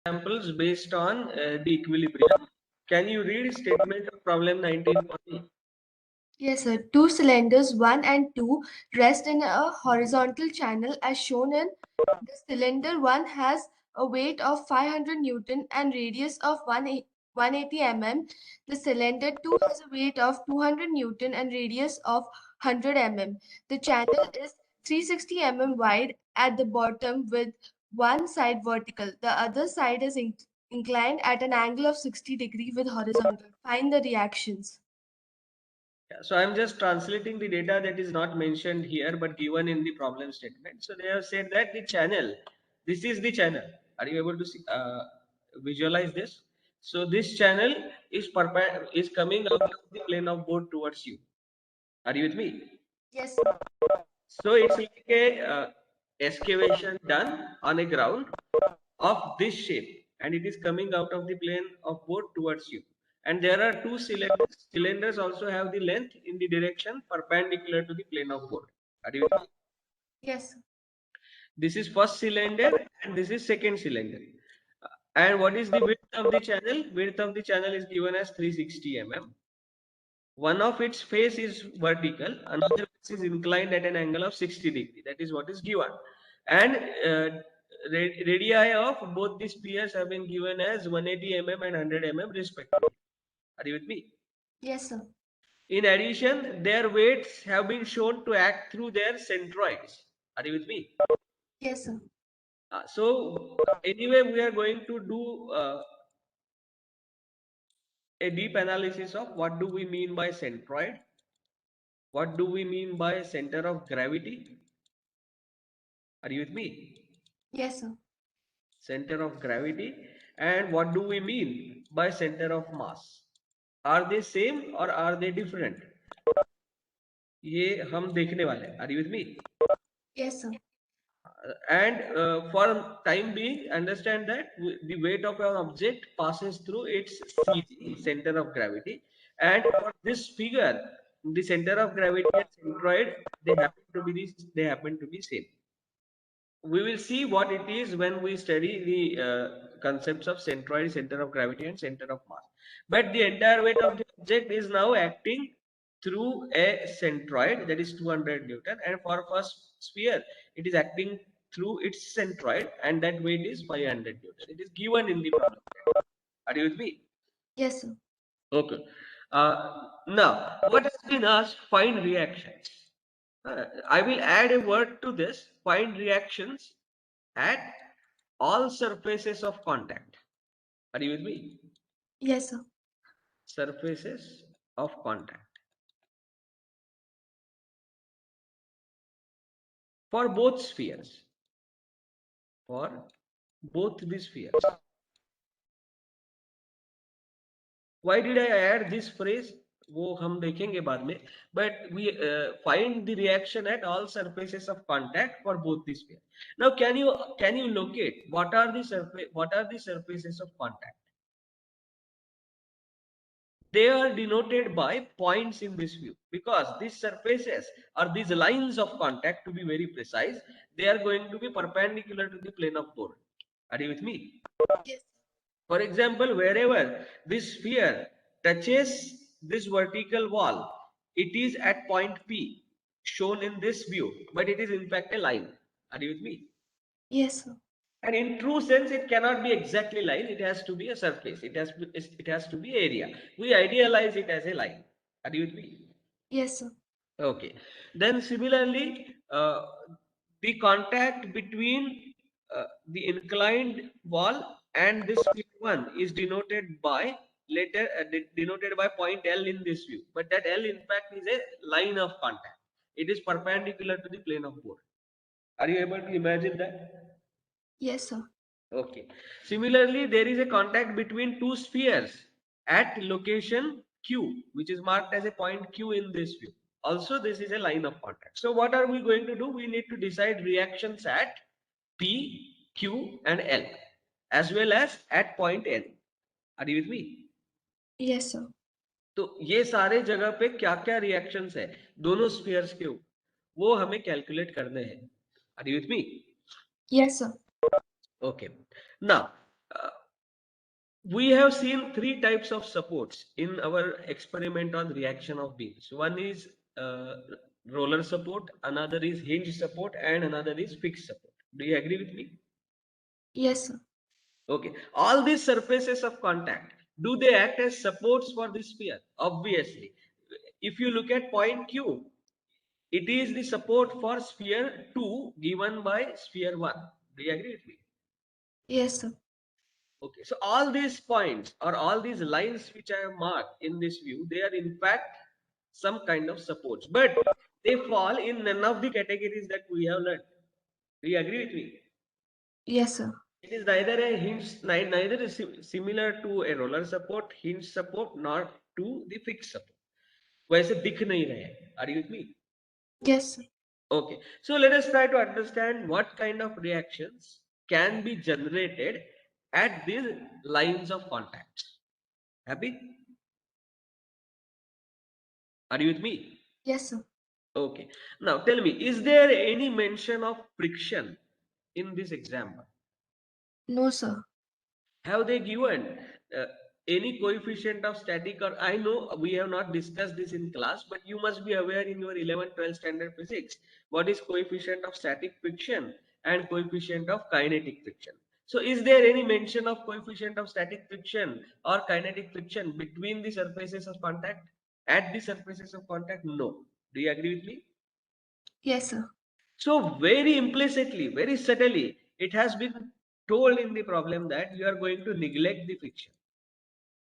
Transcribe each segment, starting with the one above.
examples based on the equilibrium. Can you read statement of problem 19.? Yes, sir. Two cylinders, 1 and 2, rest in a horizontal channel as shown in the cylinder 1 has a weight of 500 Newton and radius of 180 mm. The cylinder 2 has a weight of 200 Newton and radius of 100 mm. The channel is 360 mm wide at the bottom with one side vertical. The other side is inclined at an angle of 60 degree with horizontal. Find the reactions. Yeah, so I'm just translating the data that is not mentioned here but given in the problem statement. So they have said that the channel, this is the channel. Are you able to see, visualize this? So this channel is coming out of the plane of board towards you. Are you with me? Yes, sir. So it's like a excavation done on a ground of this shape, and it is coming out of the plane of board towards you. And there are two cylinders. Cylinders also have the length in the direction perpendicular to the plane of board. Are you with me? Yes. This is first cylinder and this is second cylinder. And what is the width of the channel? Width of the channel is given as 360 mm. One of its face is vertical, another face is inclined at an angle of 60 degree. That is what is given. And radii of both the spheres have been given as 180 mm and 100 mm respectively. Are you with me? Yes, sir. In addition, their weights have been shown to act through their centroids. Are you with me? Yes, sir. So anyway, we are going to do a deep analysis of what do we mean by centroid, what do we mean by center of gravity. Are you with me? Yes, sir. Center of gravity, and what do we mean by center of mass? Are they same or are they different? ये हम देखने वाले हैं. Are you with me? Yes, sir. And for time being, understand that the weight of an object passes through its CG, center of gravity, and for this figure, the center of gravity and centroid, they happen to be same. We will see what it is when we study the concepts of centroid, center of gravity, and center of mass. But the entire weight of the object is now acting through a centroid, that is 200 Newton, and for first sphere, it is acting through its centroid, and that weight is 500 Newton. It is given in the problem. Are you with me? Yes, sir. Okay. Now, what has been asked? Find reactions. I will add a word to this. Find reactions at all surfaces of contact. Are you with me? Yes, sir. Surfaces of contact for both spheres. For both the spheres. Why did I add this phrase? वो हम देखेंगे बाद में. But we find the reaction at all surfaces of contact for both the spheres. Now, can you locate what are the surfaces of contact? They are denoted by points in this view, because these surfaces or these lines of contact, to be very precise, they are going to be perpendicular to the plane of board. Are you with me? Yes. For example, wherever this sphere touches this vertical wall, it is at point P shown in this view, but it is in fact a line. Are you with me? Yes, sir. And in true sense, it cannot be exactly line. It has to be a surface. It has to be area. We idealize it as a line. Are you with me? Yes, sir. Okay. Then similarly, the contact between the inclined wall and this one is denoted by denoted by point L in this view. But that L in fact is a line of contact. It is perpendicular to the plane of board. Are you able to imagine that? Yes, sir. Okay. Similarly, there is a contact between two spheres at location Q, which is marked as a point Q in this view. Also, this is a line of contact. So what are we going to do? We need to decide reactions at P, Q and L, as well as at point N. Are you with me? Yes, sir. तो ये सारे जगह पे क्या क्या reactions है दोनों spheres के ऊपर, वो हमें कैलकुलेट करने हैं. Are you with me? Yes, sir. Okay. Now, We have seen three types of supports in our experiment on reaction of beams. One is roller support, another is hinge support, and another is fixed support. Do you agree with me? Yes, sir. Okay. All these surfaces of contact, do they act as supports for the sphere? Obviously. If you look at point Q, it is the support for sphere 2 given by sphere 1. Do you agree with me? Yes, sir. Okay, so all these points or all these lines which I have marked in this view, they are in fact some kind of supports, but they fall in none of the categories that we have learned. Do you agree with me? Yes, sir. It is neither a hinge, neither is similar to a roller support, hinge support, nor to the fixed support. वैसे दिख नहीं रहे हैं. Are you with me? Yes, sir. Okay, so let us try to understand what kind of reactions can be generated at these lines of contact. Happy? Are you with me? Yes, sir. Okay. Now tell me, is there any mention of friction in this example? No, sir. Have they given uh, any coefficient of static, or I know we have not discussed this in class, but you must be aware in your 11th, 12th standard physics, what is coefficient of static friction and coefficient of kinetic friction. So is there any mention of coefficient of static friction or kinetic friction between the surfaces of contact? At the surfaces of contact? No. Do you agree with me? Yes, sir. So very implicitly, very subtly, it has been told in the problem that you are going to neglect the friction.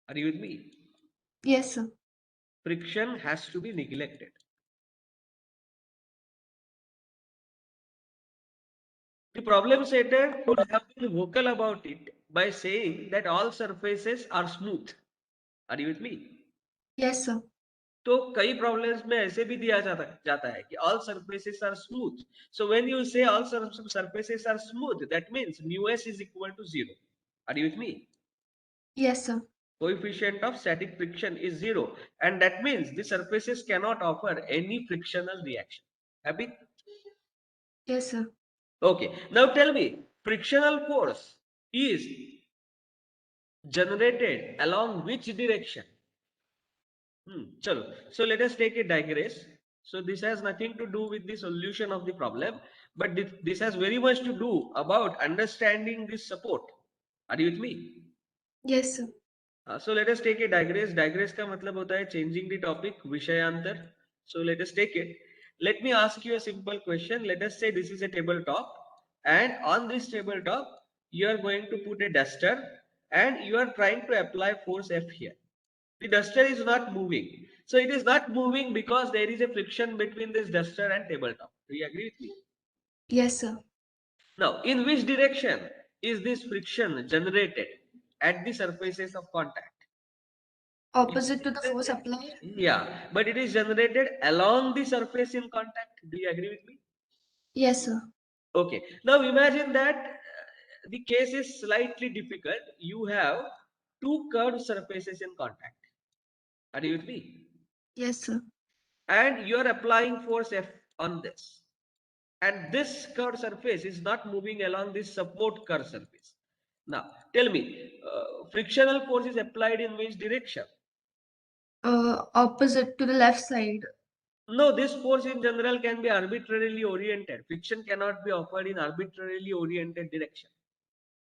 Are you with me? Yes, sir. Friction has to be neglected. The problem setter could have been vocal about it by saying that all surfaces are smooth. Are you with me? Yes, sir. तो कई problems में ऐसे भी दिया जाता है कि all surfaces are smooth. So when you say all surfaces are smooth, that means mu s is equal to 0. Are you with me? Yes, sir. Coefficient of static friction is 0, and that means the surfaces cannot offer any frictional reaction. Happy? Yes, sir. Okay. Now tell me, frictional force is generated along which direction? So let us take a digress. So this has nothing to do with the solution of the problem, but this has very much to do about understanding this support. Are you with me? Yes, sir. So let us take a digress. Digress का मतलब होता है changing the topic, विषयांतर. So let us take it. Let me ask you a simple question. Let us say this is a tabletop, and on this tabletop you are going to put a duster, and you are trying to apply force F here. The duster is not moving. So it is not moving because there is a friction between this duster and tabletop. Do you agree with me? Yes, sir. Now, in which direction is this friction generated at the surfaces of contact? Opposite to the force applied? Yeah, but it is generated along the surface in contact. Do you agree with me? Yes, sir. Okay. Now imagine that the case is slightly difficult. You have two curved surfaces in contact. Are you with me? Yes, sir. And you are applying force F on this. And this curved surface is not moving along this support curved surface. Now, tell me, frictional force is applied in which direction? Opposite to the left side. No, this force in general can be arbitrarily oriented. Friction cannot be offered in arbitrarily oriented direction.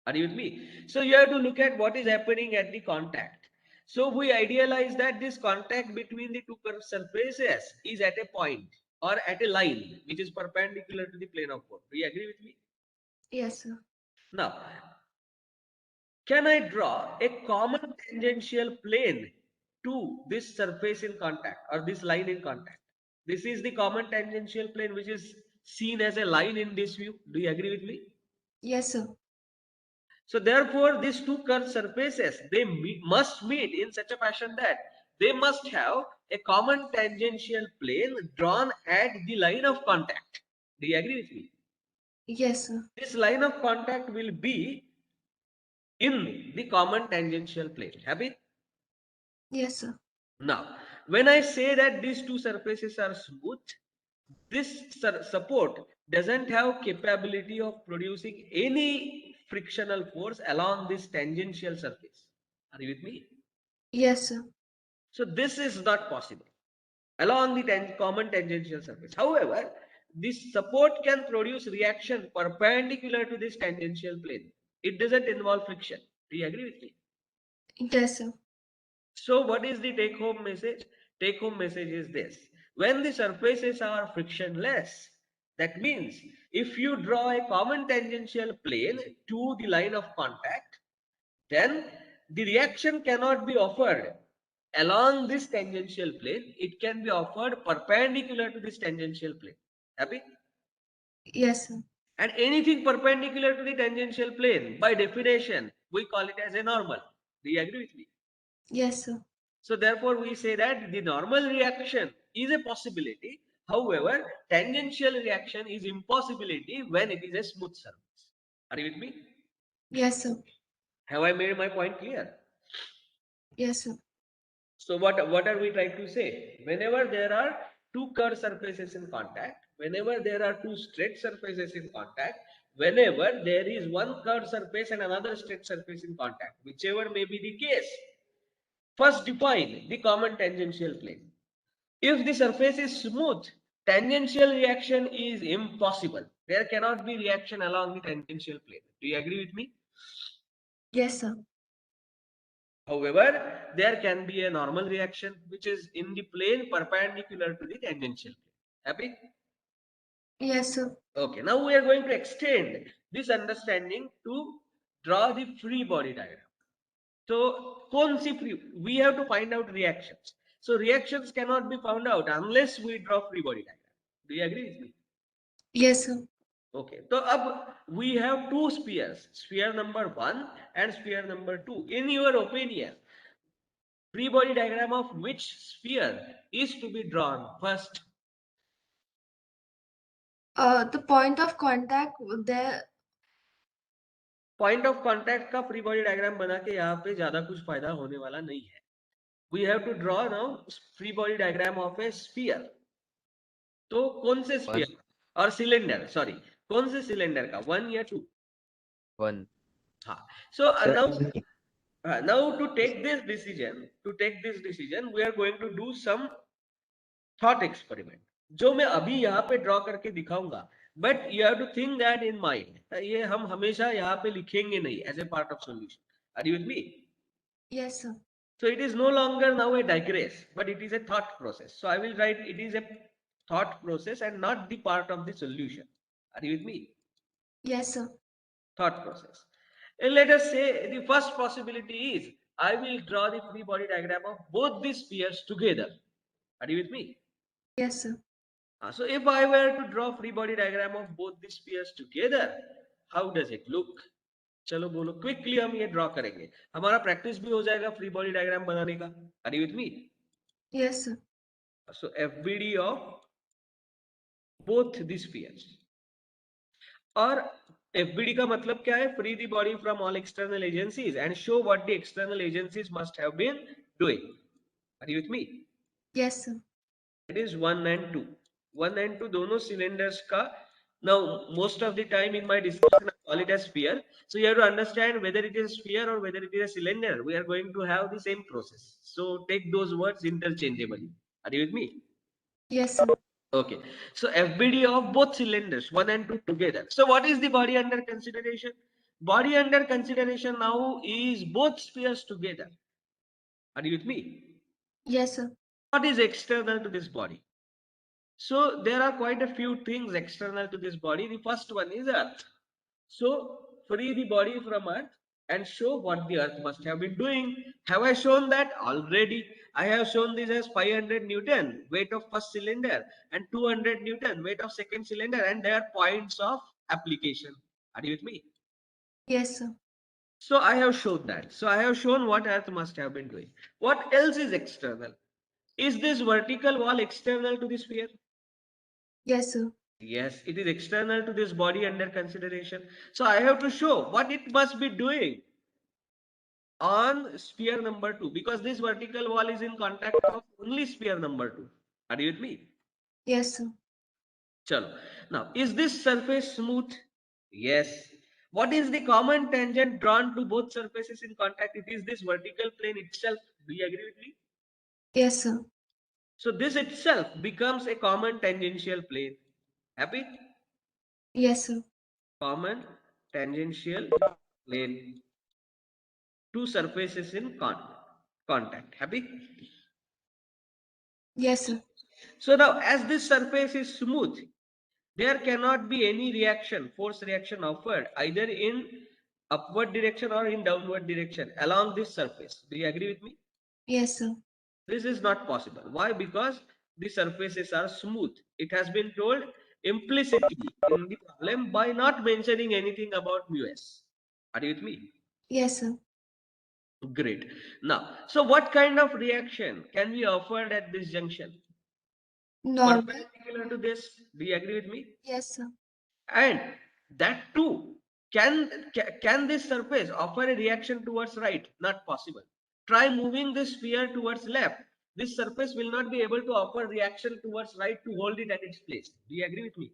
Are you with me? So you have to look at what is happening at the contact. So we idealize that this contact between the two curved surfaces is at a point or at a line which is perpendicular to the plane of force. Do you agree with me? Yes, sir. Now, can I draw a common tangential plane to this surface in contact or this line in contact? This is the common tangential plane which is seen as a line in this view. Do you agree with me? Yes, sir. So therefore, these two curved surfaces, they must meet in such a fashion that they must have a common tangential plane drawn at the line of contact. Do you agree with me? Yes, sir. This line of contact will be in the common tangential plane. Happy? Yes, sir. Now, when I say that these two surfaces are smooth, this support doesn't have capability of producing any frictional force along this tangential surface. Are you with me? Yes, sir. So this is not possible along the common tangential surface. However, this support can produce reaction perpendicular to this tangential plane. It doesn't involve friction. Do you agree with me? Yes, sir. So what is the take home message? Take home message is this. When the surfaces are frictionless, that means if you draw a common tangential plane to the line of contact, then the reaction cannot be offered along this tangential plane. It can be offered perpendicular to this tangential plane. Happy? Yes, sir. And anything perpendicular to the tangential plane, by definition, we call it as a normal. Do you agree with me? Yes, sir. So therefore, we say that the normal reaction is a possibility. However, tangential reaction is impossibility when it is a smooth surface. Are you with me? Yes, sir. Have I made my point clear? Yes, sir. So what are we trying to say? Whenever there are two curved surfaces in contact, whenever there are two straight surfaces in contact, whenever there is one curved surface and another straight surface in contact, whichever may be the case, first define the common tangential plane. If the surface is smooth, tangential reaction is impossible. There cannot be reaction along the tangential plane. Do you agree with me? Yes, sir. However, there can be a normal reaction which is in the plane perpendicular to the tangential plane. Happy? Yes, sir. Okay, now we are going to extend this understanding to draw the free body diagram. So, we have to find out reactions. So, reactions cannot be found out unless we draw free body diagram. Do you agree with me? Yes, sir. Okay, so अब we have two spheres, sphere number 1 and sphere number 2. In your opinion, free body diagram of which sphere is to be drawn first? The point of contact there. Point of contact का free body diagram बना के यहाँ पे ज्यादा कुछ फायदा होने वाला नहीं है. We have to draw now free body diagram of a sphere. तो कौन से sphere और cylinder, sorry, कौन से cylinder का, 1 या 2? 1. हाँ. So now to take this decision, we are going to do some thought experiment. जो मैं अभी यहाँ पे ड्रॉ करके दिखाऊंगा, but you have to think that in mind. ये हम हमेशा यहाँ पे लिखेंगे नहीं as a part of solution. Are you with me? Yes, sir. So it is no longer now a digress, but it is a thought process. So I will write it is a thought process and not the part of the solution. Are you with me? Yes, sir. Thought process. And let us say the first possibility is I will draw the free body diagram of both these spheres together. Are you with me? Yes, sir. So if I were to draw free body diagram of both these spheres together, how does it look? चलो बोलो quickly, हम ये draw करेंगे, हमारा practice भी हो जाएगा free body diagram बनाने का. Are you with me? Yes, sir. So FBD of both the spheres. और एफबीडी का मतलब क्या है? Free the body from all external agencies and show what the external agencies must have been doing. Are you with me? Yes, sir. It is 1 and 2. 1 and 2 दोनों cylinders का. Now most of the time in my discussion I call it as sphere. So you have to understand whether it is a sphere or whether it is a cylinder. We are going to have the same process. So take those words interchangeably. Are you with me? Yes, sir. Okay. So FBD of both cylinders 1 and 2 together. So what is the body under consideration? Body under consideration now is both spheres together. Are you with me? Yes, sir. What is external to this body? So there are quite a few things external to this body. The first one is Earth. So free the body from Earth and show what the Earth must have been doing. Have I shown that already? I have shown this as 500 Newton weight of first cylinder and 200 Newton weight of second cylinder, and they are points of application. Are you with me? Yes, sir. So I have shown that. So I have shown what Earth must have been doing. What else is external? Is this vertical wall external to the sphere? Yes, sir. Yes, it is external to this body under consideration. So I have to show what it must be doing on sphere number 2, because this vertical wall is in contact of only sphere number 2. Are you with me? Yes, sir. Chalo. Now, is this surface smooth? Yes. What is the common tangent drawn to both surfaces in contact? It is this vertical plane itself. Do you agree with me? Yes, sir. So this itself becomes a common tangential plane. Happy? Yes, sir. Common tangential plane. Two surfaces in contact. Happy? Yes, sir. So now as this surface is smooth, there cannot be any reaction, force reaction offered either in upward direction or in downward direction along this surface. Do you agree with me? Yes, sir. This is not possible. Why? Because the surfaces are smooth. It has been told implicitly in the problem by not mentioning anything about mu(s). Are you with me? Yes, sir. Great. Now, so what kind of reaction can be offered at this junction? Normal. Perpendicular to this. Do you agree with me? Yes, sir. And that too, can this surface offer a reaction towards right? Not possible. Try moving this sphere towards left. This surface will not be able to offer reaction towards right to hold it at its place. Do you agree with me?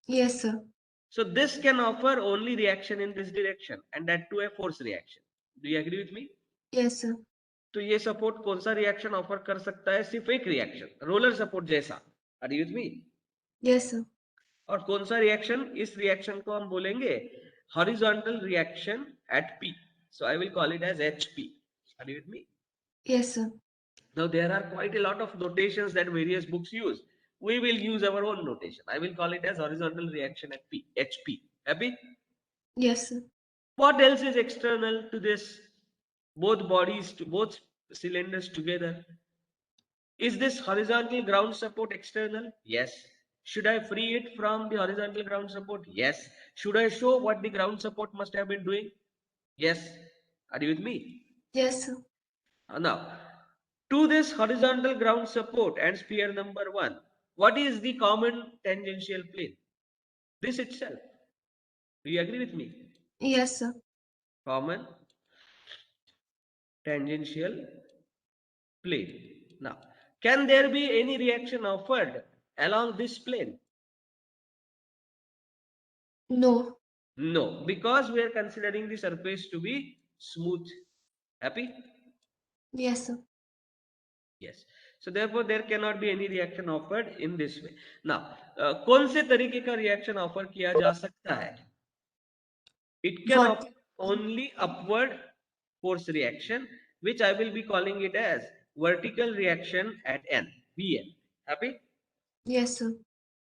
Yes, sir. So this can offer only reaction in this direction, and that too a force reaction. Do you agree with me? Yes, sir. तो ये support कौन सा reaction offer कर सकता है? सिर्फ एक reaction, roller support जैसा. Are you with me? Yes, sir. और कौन सा रिएक्शन? इस रिएक्शन को हम बोलेंगे horizontal reaction at P. So I will call it as HP. Are you with me? Yes, sir. Now there are quite a lot of notations that various books use. We will use our own notation. I will call it as horizontal reaction at P, HP. Happy? Yes, sir. What else is external to this? Both bodies, both cylinders together. Is this horizontal ground support external? Yes. Should I free it from the horizontal ground support? Yes. Should I show what the ground support must have been doing? Yes. Are you with me? Yes, sir. Now, to this horizontal ground support and sphere number 1, what is the common tangential plane? This itself. Do you agree with me? Yes, sir. Common tangential plane. Now, can there be any reaction offered along this plane? No. No, because we are considering the surface to be smooth. Happy? Yes, sir. Yes. So therefore there cannot be any reaction offered in this way. Now, कौन से तरीके का reaction offer किया जा सकता है? It can What? offer only upward force reaction, which I will be calling it as vertical reaction at N, Vn. Happy? Yes, sir.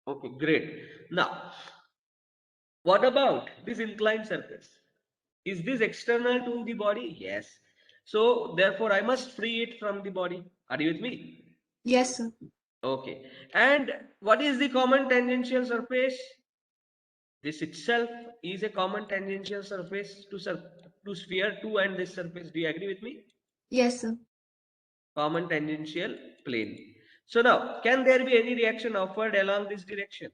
Okay, great. Now, what about this inclined surface? Is this external to the body? Yes. So therefore I must free it from the body. Are you with me? Yes, sir. Okay. And what is the common tangential surface? This itself is a common tangential surface to sphere 2 and this surface. Do you agree with me? Yes, sir. Common tangential plane. So now, can there be any reaction offered along this direction?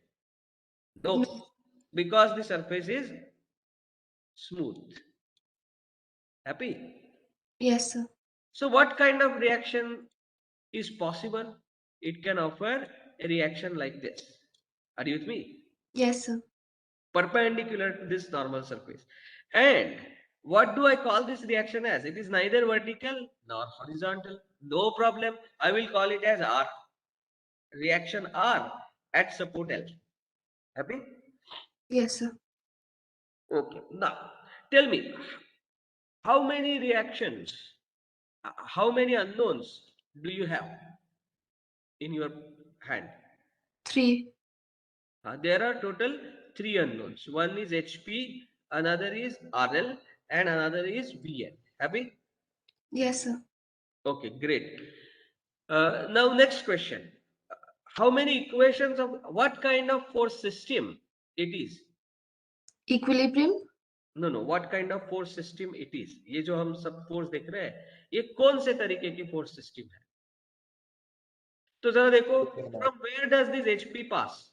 No. No, because the surface is smooth. Happy? Yes, sir. So what kind of reaction is possible? It can offer a reaction like this. Are you with me? Yes, sir. Perpendicular to this normal surface. And what do I call this reaction as? It is neither vertical nor horizontal. No problem. I will call it as R. Reaction R at support L. Happy? Yes, sir. Okay. Now, tell me, how many reactions, how many unknowns do you have in your hand? 3. There are total 3 unknowns. One is HP, another is RL, and another is VN. Happy? Yes, sir. Okay, great. Now, next question. How many equations of what kind of force system it is? Equilibrium? No, no. What kind of force system it is? ये जो हम सब force देख रहे हैं, ये कौन से तरीके की force system है? तो जरा देखो, from where does this HP pass?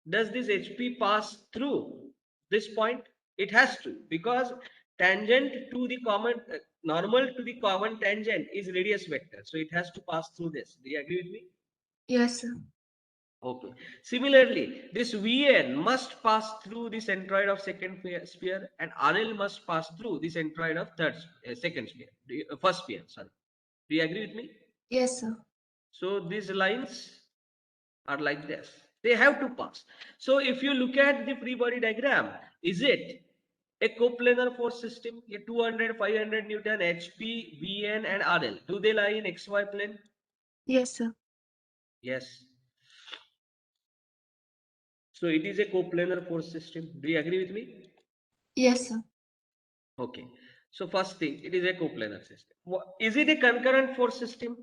Does this HP pass through this point? It has to, because tangent to the common normal to the common tangent is radius vector, so it has to pass through this. Do you agree with me? Yes, sir. Okay. Similarly, this Vn must pass through the centroid of second sphere, and RL must pass through the centroid of second sphere, first sphere. Sorry. Do you agree with me? Yes, sir. So these lines are like this. They have to pass. So if you look at the free body diagram, is it a coplanar force system? A 200, 500 Newton, HP, Vn, and RL. Do they lie in XY plane? Yes, sir. Yes. So it is a coplanar force system. Do you agree with me? Yes, sir. Okay. So first thing, it is a coplanar system. Is it a concurrent force system?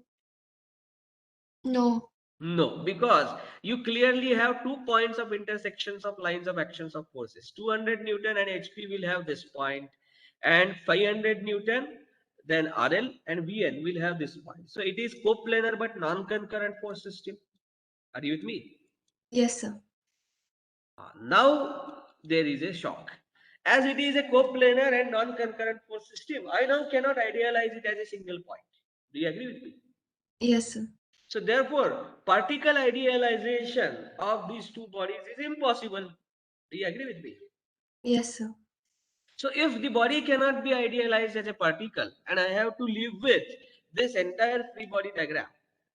No. No, because you clearly have 2 points of intersections of lines of actions of forces. 200 Newton and HP will have this point, and 500 Newton, then RL and Vn will have this point. So it is coplanar but non-concurrent force system. Are you with me? Yes, sir. Now there is a shock. As it is a coplanar and non-concurrent force system, I now cannot idealize it as a single point. Do you agree with me? Yes, sir. So therefore, particle idealization of these two bodies is impossible. Do you agree with me? Yes, sir. So if the body cannot be idealized as a particle and I have to live with this entire free body diagram.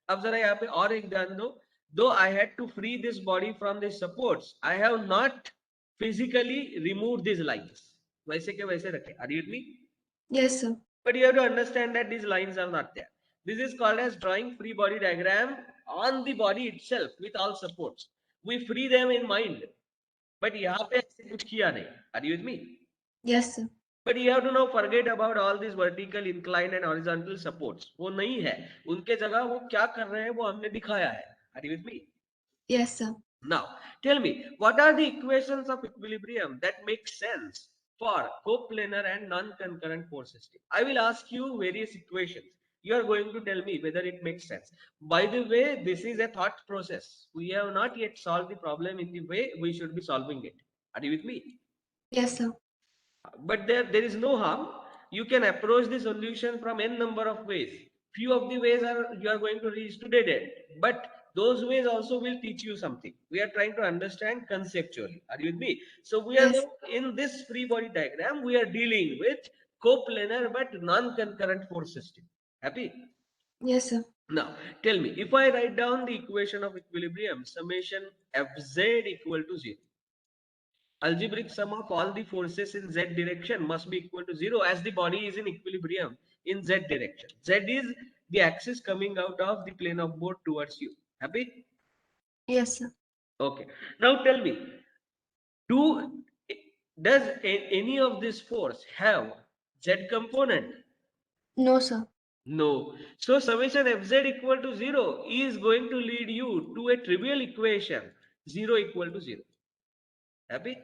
अब जरा यहाँ पे और एक ध्यान दो. Though I had to free this body from the supports, I have not physically removed these lines. वैसे के वैसे रखे. Are you with me? Yes, sir. But you have to understand that these lines are not there. This is called as drawing free body diagram on the body itself with all supports. We free them in mind. But यहाँ पे ऐसे कुछ किया नहीं. Are you with me? Yes, sir. But you have to now forget about all these vertical, inclined and horizontal supports. वो नहीं है. उनके जगह वो क्या कर रहे हैं वो हमने दिखाया है. Are you with me? Yes, sir. Now, tell me, what are the equations of equilibrium that make sense for coplanar and non-concurrent force system? I will ask you various equations. You are going to tell me whether it makes sense. By the way, this is a thought process. We have not yet solved the problem in the way we should be solving it. Are you with me? Yes, sir. But there is no harm. You can approach the solution from n number of ways. Few of the ways are you are going to reach to dead end, but those ways also will teach you something. We are trying to understand conceptually. Are you with me? So we are Yes. now in this free body diagram, we are dealing with coplanar but non-concurrent force system. Happy? Yes, sir. Now tell me, if I write down the equation of equilibrium, summation Fz equal to 0, algebraic sum of all the forces in z direction must be equal to 0 as the body is in equilibrium in z direction. Z is the axis coming out of the plane of board towards you. Happy? Yes, sir. Okay. Now tell me, do does any of this force have z component? No, sir. No. So summation Fz equal to 0 is going to lead you to a trivial equation 0 equal to 0. Happy?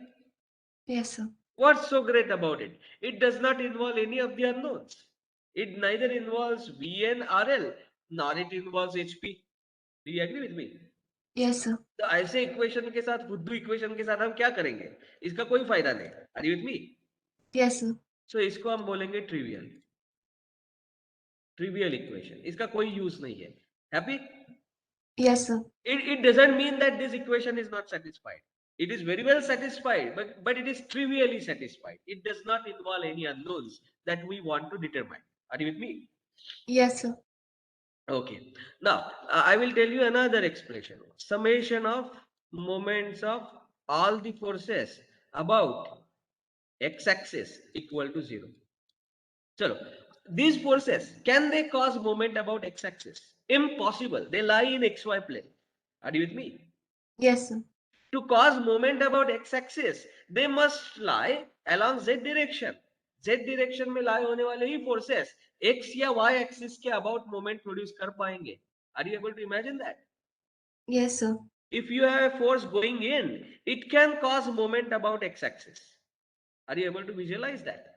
Yes, sir. What's so great about it? It does not involve any of the unknowns. It neither involves VNRL nor it involves HP. Do you agree with me? Yes, sir. तो ऐसे equation के साथ बुद्धू equation के साथ हम क्या करेंगे? इसका कोई फायदा नहीं. Are you with me? Yes, sir. So इसको हम बोलेंगे ट्रिवियल इक्वेशन. इसका कोई यूज नहीं है. Happy? Yes, sir. It doesn't mean that this equation is not satisfied. It is very well satisfied, but it is trivially satisfied. It does not involve any unknowns that we want to determine. Are you with me? Yes, sir. Okay. Now, I will tell you another expression. Summation of moments of all the forces about x-axis equal to 0. So, these forces, can they cause moment about x-axis? Impossible. They lie in xy plane. Are you with me? Yes, sir. To cause moment about x-axis, they must lie along z direction. Z direction में lie होने वाले ही forces x या y axis के about moment produce कर पाएंगे. Are you able to imagine that? Yes, sir. If you have a force going in, it can cause moment about x-axis. Are you able to visualize that?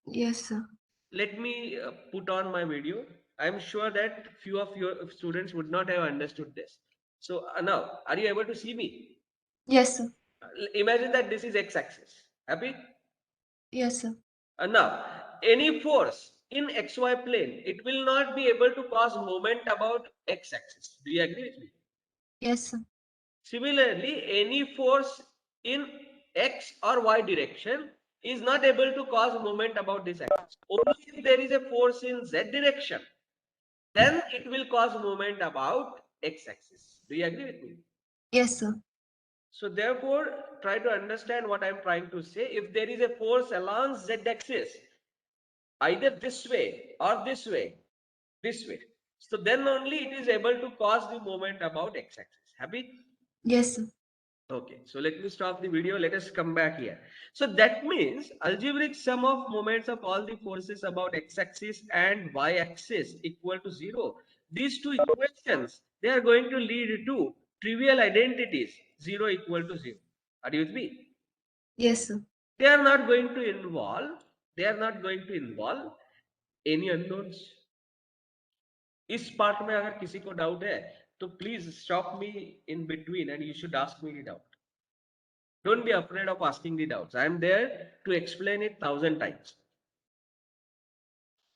Yes, sir. Let me put on my video. I'm sure that few of your students would not have understood this. So now, are you able to see me? Yes, sir. Imagine that this is x-axis. Happy? Yes, sir. Now, any force in xy plane, it will not be able to cause moment about x-axis. Do you agree with me? Yes, sir. Similarly, any force in x or y direction is not able to cause movement about this axis. Only if there is a force in z direction, then it will cause movement about x axis. Do you agree with me? Yes, sir. So therefore, try to understand what I am trying to say. If there is a force along z axis, either this way or this way, so then only it is able to cause the movement about x axis. Happy? Yes, sir. Okay, so let me stop the video. Let us come back here. So that means algebraic sum of moments of all the forces about x-axis and y-axis equal to 0. These two equations, they are going to lead to trivial identities, 0 equal to 0. Are you with me? Yes, sir. They are not going to involve, any unknowns. इस part में अगर किसी को doubt है तो please stop me in between and you should ask me the doubt. Don't be afraid of asking the doubts. I am there to explain it 1,000 times.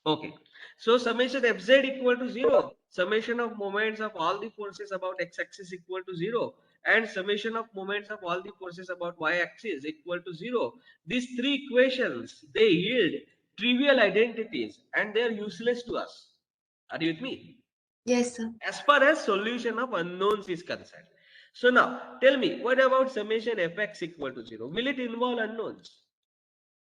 Okay. So summation fz equal to 0. Summation of moments of all the forces about x-axis equal to 0. And summation of moments of all the forces about y-axis equal to 0. These three equations, they yield trivial identities and they are useless to us. Are you with me? Yes, sir. As far as solution of unknowns is concerned. So now, tell me, what about summation fx equal to 0? Will it involve unknowns?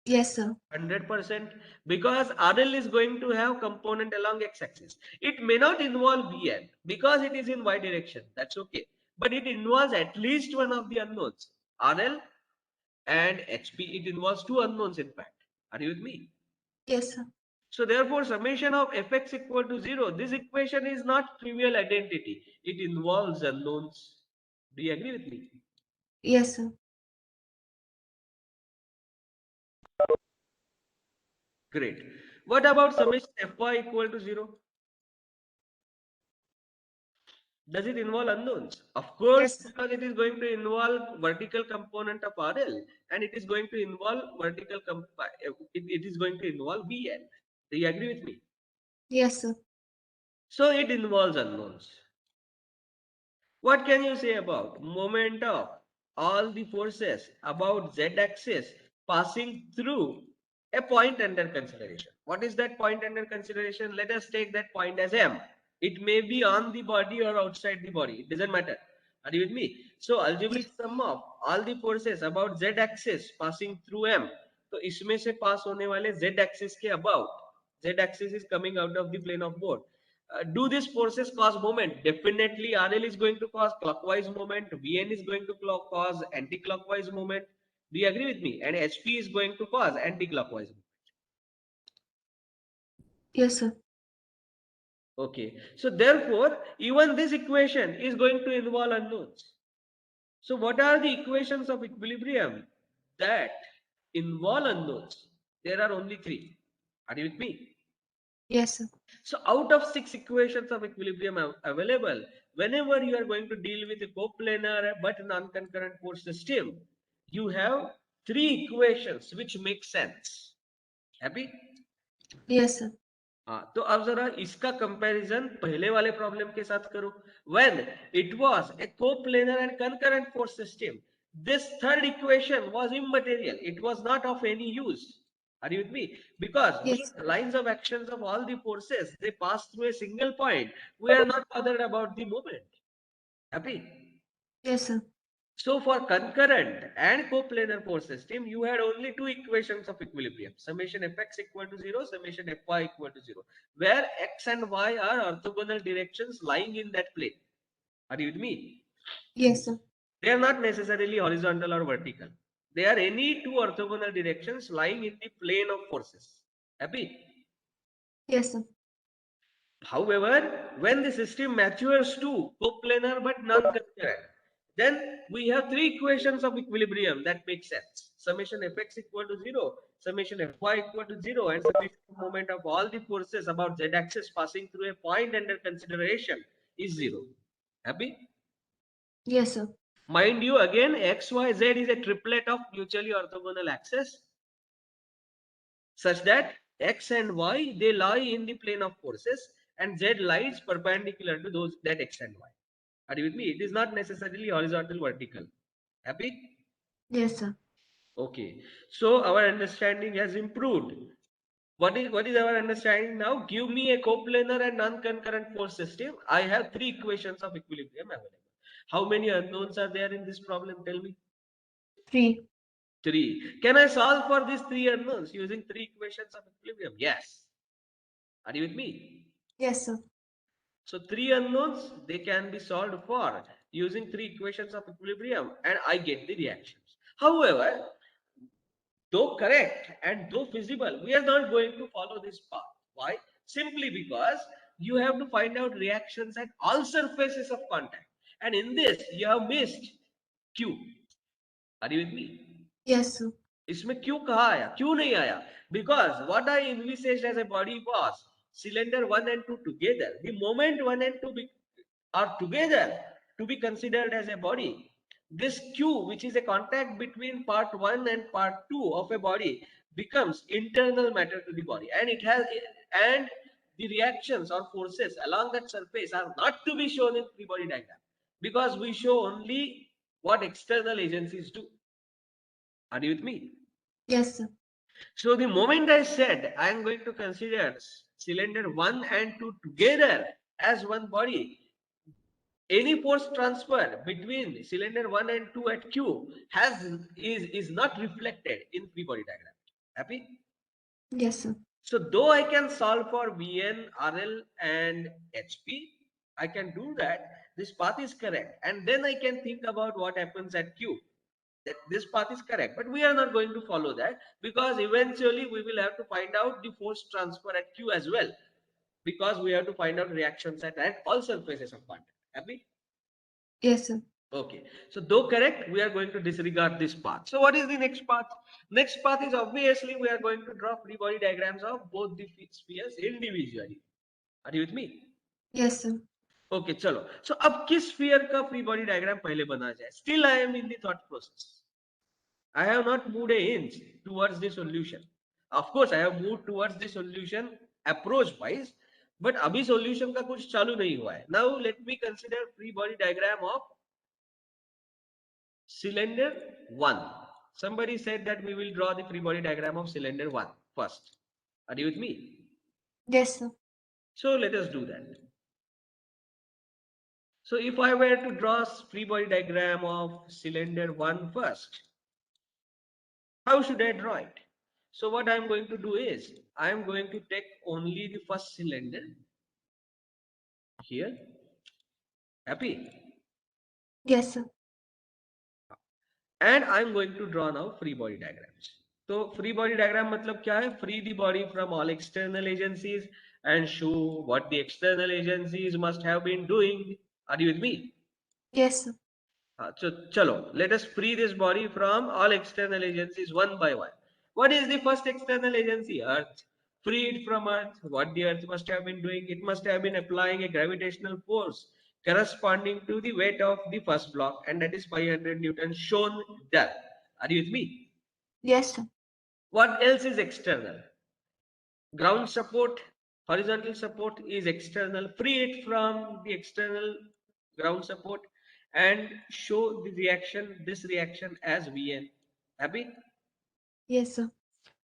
Yes, sir. 100%, because RL is going to have component along x-axis. It may not involve Vn because it is in y direction. That's okay. But it involves at least one of the unknowns, RL and HP. It involves two unknowns in fact. Are you with me? Yes, sir. So therefore, summation of fx equal to 0. This equation is not trivial identity. It involves unknowns. Do you agree with me? Yes, sir. Great. What about summation fy equal to 0? Does it involve unknowns? Of course, Yes, sir. because it is going to involve vertical component of RL and it is going to involve it is going to involve Vn. Do you agree with me? Yes, sir. So it involves unknowns. What can you say about moment of all the forces about z-axis passing through a point under consideration? What is that point under consideration? Let us take that point as M. It may be on the body or outside the body. It doesn't matter. Are you with me? So algebraic sum of all the forces about z-axis passing through M. तो इसमें से पास होने वाले z-axis के above. Z-axis is coming out of the plane of board. Do these forces cause moment? Definitely RL is going to cause clockwise moment, Vn is going to cause anti-clockwise moment. Do you agree with me? And HP is going to cause anti-clockwise moment. Yes, sir. Okay, so therefore even this equation is going to involve unknowns. So what are the equations of equilibrium that involve unknowns? There are only three. Are you with me? Yes, sir. So out of 6 equations of equilibrium available, whenever you are going to deal with a coplanar but non-concurrent force system, you have 3 equations which make sense. Happy? Yes, sir. हाँ, तो अब जरा इसका comparison पहले वाले problem के साथ करो. When it was a coplanar and concurrent force system, this third equation was immaterial. It was not of any use. Are you with me? Because Yes. the lines of actions of all the forces, they pass through a single point. We are not bothered about the moment. Happy? Yes, sir. So for concurrent and coplanar force system, you had only two equations of equilibrium. Summation fx equal to 0, summation fy equal to 0. Where x and y are orthogonal directions lying in that plane. Are you with me? Yes, sir. They are not necessarily horizontal or vertical. They are any two orthogonal directions lying in the plane of forces. Happy? Yes, sir. However, when the system matures to coplanar but non-concurrent, then we have three equations of equilibrium that make sense. Summation fx equal to 0, summation fy equal to 0, and summation of moment of all the forces about z-axis passing through a point under consideration is 0. Happy? Yes, sir. Mind you, again, x, y, z is a triplet of mutually orthogonal axes such that x and y, they lie in the plane of forces and z lies perpendicular to that x and y. Are you with me? It is not necessarily horizontal, vertical. Happy? Yes, sir. Okay. So our understanding has improved. What is our understanding now? Give me a coplanar and non-concurrent force system. I have three equations of equilibrium available. How many unknowns are there in this problem? Tell me. 3. Three. Can I solve for these three unknowns using three equations of equilibrium? Yes. Are you with me? Yes, sir. So three unknowns, they can be solved for using three equations of equilibrium, and I get the reactions. However, though correct and though feasible, we are not going to follow this path. Why? Simply because you have to find out reactions at all surfaces of contact. And in this, you have missed Q. Are you with me? Yes, sir. इसमें क्यों कहा आया, क्यों नहीं आया? Because what I envisaged as a body was cylinder 1 and 2 together. The moment 1 and 2 are together to be considered as a body, this Q, which is a contact between part 1 and part 2 of a body, becomes internal matter to the body, and it has, and the reactions or forces along that surface are not to be shown in free body diagram, because we show only what external agencies do. Are you with me? Yes, sir. So the moment I said I am going to consider cylinder 1 and 2 together as one body, any force transfer between cylinder 1 and 2 at Q is not reflected in free body diagram. Happy? Yes, sir. So though I can solve for Vn, RL and HP, I can do that. This path is correct. And then I can think about what happens at Q. That this path is correct. But we are not going to follow that, because eventually we will have to find out the force transfer at Q as well. Because we have to find out reactions at all surfaces of contact. Happy? Yes, sir. Okay, so though correct, we are going to disregard this path. So what is the next path? Next path is obviously we are going to draw free body diagrams of both the spheres individually. Are you with me? Yes, sir. Okay, चलो. So अब किस sphere का free body diagram पहले बना जाए? Still I am in the thought process. I have not moved an inch towards the solution. Of course, I have moved towards the solution approach wise, but अभी solution का कुछ चालू नहीं हुआ है. Now let me consider free body diagram of cylinder 1. Somebody said that we will draw the free body diagram of cylinder 1 first. Are you with me? Yes, sir. So let us do that. So if I were to draw free body diagram of cylinder 1 first, how should I draw it? So what I am going to do is, I am going to take only the first cylinder here. Happy? Yes, sir. And I am going to draw now free body diagrams. So free body diagram मतलब क्या है? Free the body from all external agencies and show what the external agencies must have been doing. Are you with me? Yes, sir. So chalo, let us free this body from all external agencies one by one. What is the first external agency? Earth. Free it from Earth. What the Earth must have been doing? It must have been applying a gravitational force corresponding to the weight of the first block, and that is 500 Newton, shown there. Are you with me? Yes, sir. What else is external? Ground support, horizontal support is external. Free it from the external ground support and show the reaction, this reaction as Vn. Happy? Yes, sir.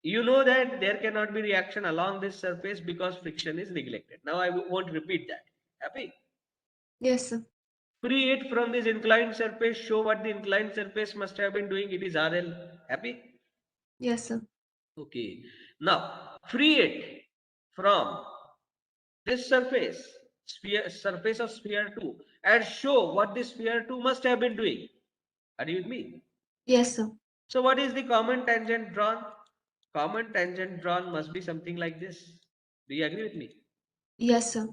You know that there cannot be reaction along this surface because friction is neglected. Now I won't repeat that. Happy? Yes, sir. Free it from this inclined surface, show what the inclined surface must have been doing. It is RL. Happy? Yes, sir. Okay. Now free it from this surface of sphere 2, and show what this sphere 2 must have been doing. Are you with me? Yes, sir. So what is the common tangent drawn? Common tangent drawn must be something like this. Do you agree with me? Yes, sir.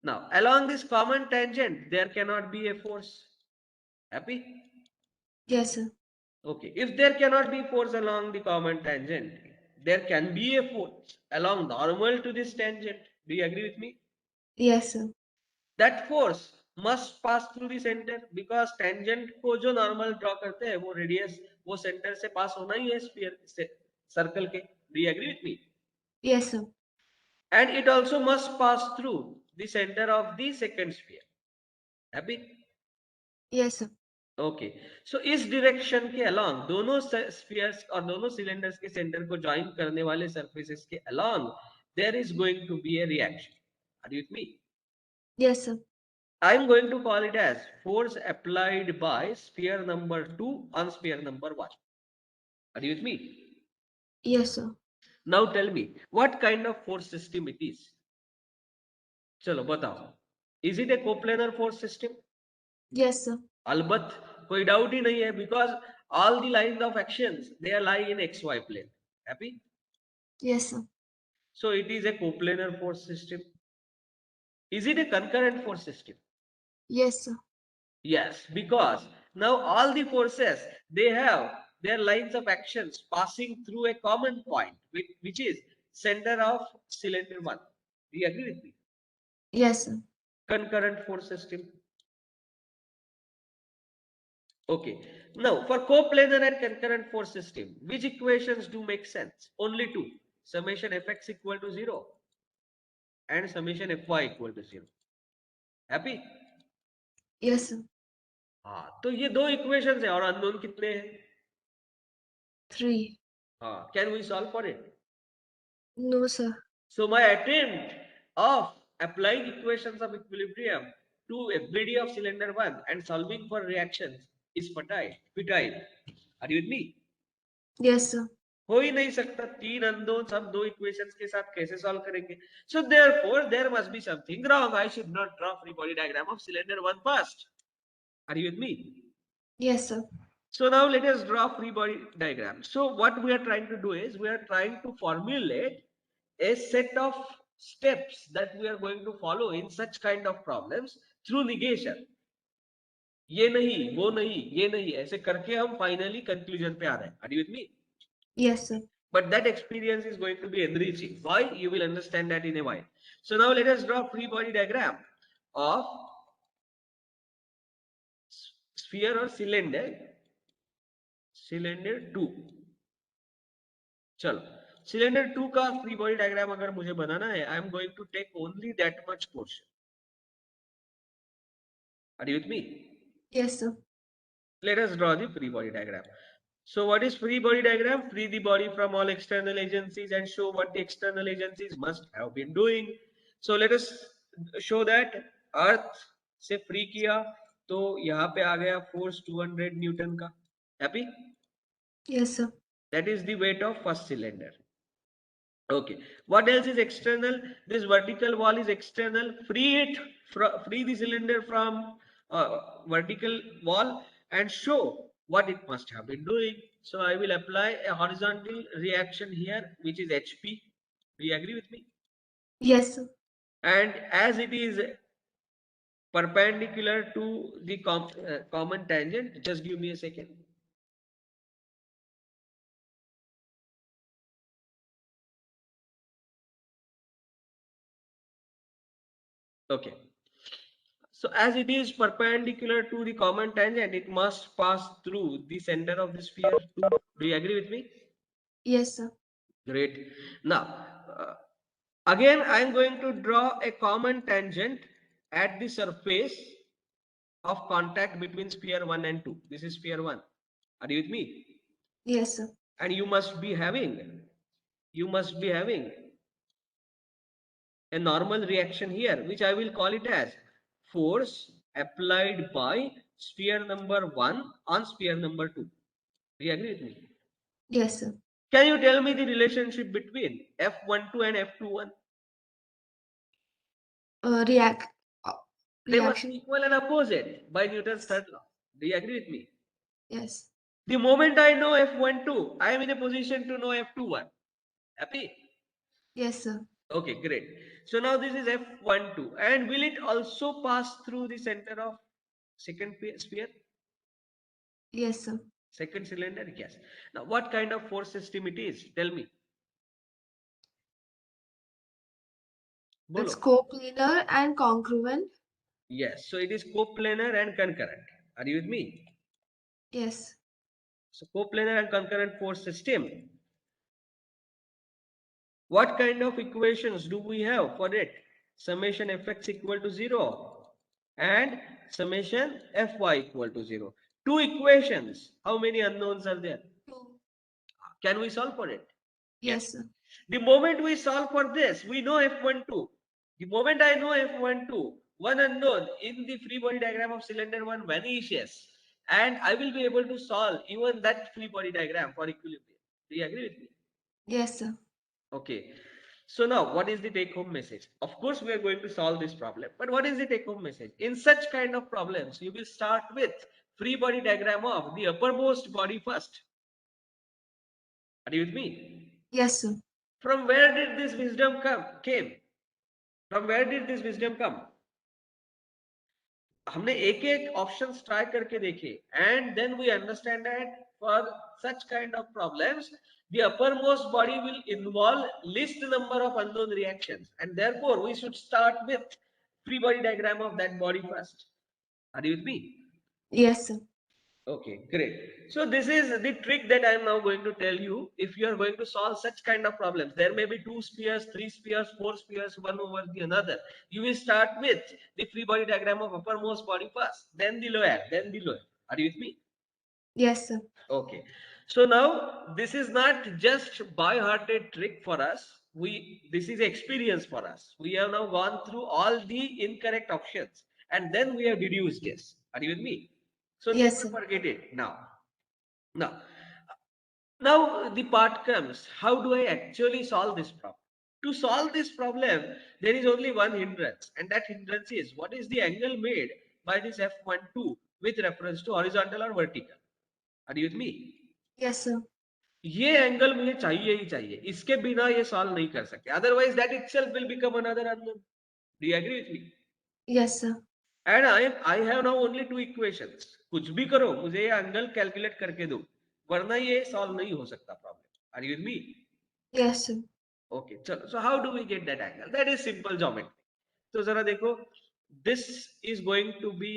Now along this common tangent there cannot be a force. Happy? Yes, sir. Okay, if there cannot be force along the common tangent, there can be a force along normal to this tangent. Do you agree with me? Yes, sir. That force must pass through the center, because tangent को जो normal draw करते हैं वो radius वो center से pass होना ही है sphere से circle के. Do you agree with me? Yes, sir. And it also must pass through the center of the second sphere. Happy? Yes, sir. Okay, so इस डायरेक्शन के अलोंग दोनों spheres और दोनों सिलेंडर्स के सेंटर को join करने वाले सरफेसेस के along there is going to be a reaction. Are you with me? Yes, sir. I am going to call it as force applied by sphere number 2 on sphere number 1. Are you with me? Yes, sir. Now tell me what kind of force system it is. चलो बताओ. Is it a coplanar force system? Yes, sir. अलबत्त कोई doubt ही नहीं है, because all the lines of actions they lie in xy plane. Happy? Yes, sir. So it is a coplanar force system. Is it a concurrent force system? Yes, sir. Yes, because now all the forces they have their lines of actions passing through a common point, which is center of cylinder 1. Do you agree with me? Yes, sir. Concurrent force system. Okay. Now for coplanar and concurrent force system, which equations do make sense? Only two. Summation fx equal to 0 and summation fy equal to 0. Happy? Yes, sir. हाँ, तो ये दो equations है और unknown कितने हैं? 3. हाँ, can we solve for it? No, sir. So my attempt of applying equations of equilibrium to a body of cylinder 1 and solving for reactions is futile. Are you with me? Yes, sir. हो ही नहीं सकता. तीन unknown सब दो equations के साथ कैसे solve करेंगे? So therefore there must be something wrong. I should not draw free body diagram of cylinder 1 first. Are you with me? Yes, sir. So now let us draw free body diagram. So what we are trying to do is we are trying to formulate a set of steps that we are going to follow in such kind of problems through negation. ये नहीं, वो नहीं, ये नहीं, ऐसे करके हम finally conclusion पे आ रहे हैं. Are you with me? Yes, sir. But that experience is going to be enriching. Why? You will understand that in a while. So now let us draw free body diagram of sphere or cylinder 2. चलो, cylinder 2 का free body diagram अगर मुझे बनाना है, I am going to take only that much portion. Are you with me? Yes, sir. Let us draw the free body diagram. So what is free body diagram? Free the body from all external agencies and show what the external agencies must have been doing. So let us show that अर्थ से free किया तो यहाँ पे आ गया force 200 Newton का. Happy? Yes, sir. That is the weight of first cylinder. Okay, what else is external? This vertical wall is external. Free the cylinder from vertical wall and show what it must have been doing. So I will apply a horizontal reaction here, which is HP. Do you agree with me? Yes, sir. And as it is perpendicular to the common tangent, just give me a second. Okay. So as it is perpendicular to the common tangent, it must pass through the center of the sphere too. Do you agree with me? Yes, sir. Great. Now, again, I am going to draw a common tangent at the surface of contact between sphere 1 and 2. This is sphere 1. Are you with me? Yes, sir. And you must be having a normal reaction here, which I will call it as force applied by sphere number 1 on sphere number 2. Do you agree with me? Yes, sir. Can you tell me the relationship between F12 and F21? React. They must be Reaction. equal and opposite by Newton's third law. Do you agree with me? Yes. The moment I know F12, I am in a position to know F21. Happy? Yes, sir. Okay, great. So now this is F12. And will it also pass through the center of second sphere? Yes, sir. Second cylinder? Yes. Now what kind of force system it is? Tell me. It's Bolo. coplanar and congruent. Yes. So it is coplanar and concurrent. Are you with me? Yes. So coplanar and concurrent force system. What kind of equations do we have for it? Summation fx equal to 0 and summation Fy equal to 0. Two equations. How many unknowns are there? 2. Can we solve for it? Yes, sir. The moment we solve for this, we know F12. The moment I know F12, one unknown in the free body diagram of cylinder 1 vanishes, and I will be able to solve even that free body diagram for equilibrium. Do you agree with me? Yes, sir. Okay. So now, what is the take-home message? Of course, we are going to solve this problem, but what is the take-home message? In such kind of problems, you will start with free body diagram of the uppermost body first. Are you with me? Yes, sir. From where did this wisdom came? From where did this wisdom come? हमने एक एक options try करके देखे and then we understand that for such kind of problems the uppermost body will involve least number of unknown reactions and therefore we should start with free body diagram of that body first. Are you with me? Yes, sir. Okay, great. So this is the trick that I am now going to tell you. If you are going to solve such kind of problems, there may be two spheres, three spheres, four spheres, one over the another. You will start with the free body diagram of uppermost body first, then the lower, then the lower. Are you with me? Yes, sir. Okay. So now this is not just by-hearted trick for us. This is experience for us. We have now gone through all the incorrect options and then we have deduced this. Are you with me? So Yes, never sir. forget it now. Now, now the part comes, how do I actually solve this problem? To solve this problem, there is only one hindrance, and that hindrance is what is the angle made by this F12 with reference to horizontal or vertical? Are you with me? Yes, sir. ये angle मुझे चाहिए ही चाहिए, इसके बिना ये solve नहीं कर सकते, otherwise that itself will become another unknown. Do you agree with me? Yes, sir. And I have now only two equations. कुछ भी करो, मुझे ये एंगल कैलकुलेट करके दो, वरना ये सॉल्व नहीं हो सकता problem. Are you with me? Yes, sir. Okay चलो. So how do we get that angle? That is simple geometry. तो जरा देखो, this is going to be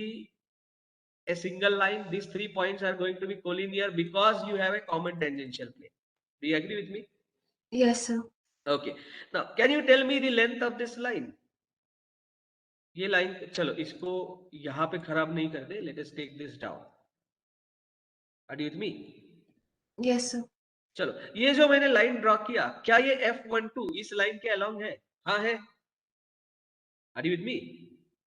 a single line. These 3 points are going to be collinear because you have a common tangential plane. Do you agree with me? Yes, sir. Okay. Now, can you tell me the length of this line? ये line, चलो इसको यहां पे खराब नहीं कर दे. Let us take this down. Are you with me? Yes, sir. चलो, ये जो मैंने लाइन ड्रॉ किया, क्या ये F12 इस लाइन के अलोंग है? हाँ है. Are you with me?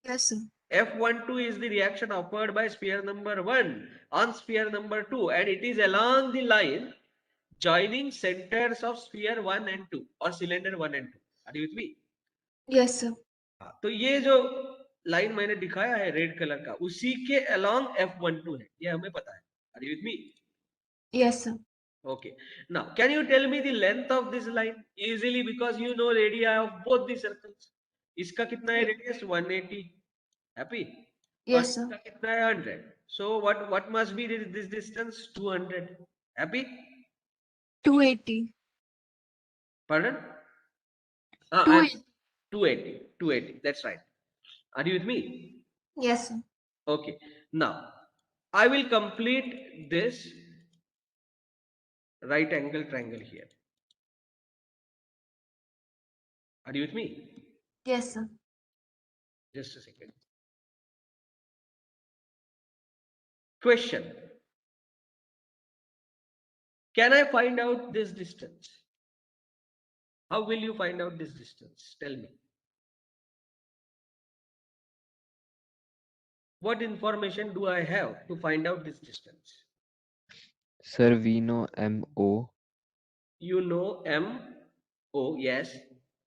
Yes, sir. F12 is the reaction offered by sphere number 1 on sphere number 2 and it is along the line joining centers of sphere 1 and 2 or cylinder 1 and 2. Are you with me? Yes, sir. तो ये जो line मैंने दिखाया है red colour का, उसी के along F12 है, ये हमें पता है. Are you with me? Yes, sir. Okay. Now, can you tell me the length of this line easily because you know radii of both the circles. इसका कितना है radius? 180. Happy? और Yes, sir. इसका कितना है 100. So what must be this distance? 200. Happy? 280. Pardon? I'm 280. 280. 280. That's right. Are you with me? Yes, sir. Okay. Now, I will complete this right angle triangle here. Are you with me? Yes, sir. Just a second. Question. Can I find out this distance? How will you find out this distance? Tell me. What information do I have to find out this distance? Sir, we know MO. You know M, O, yes.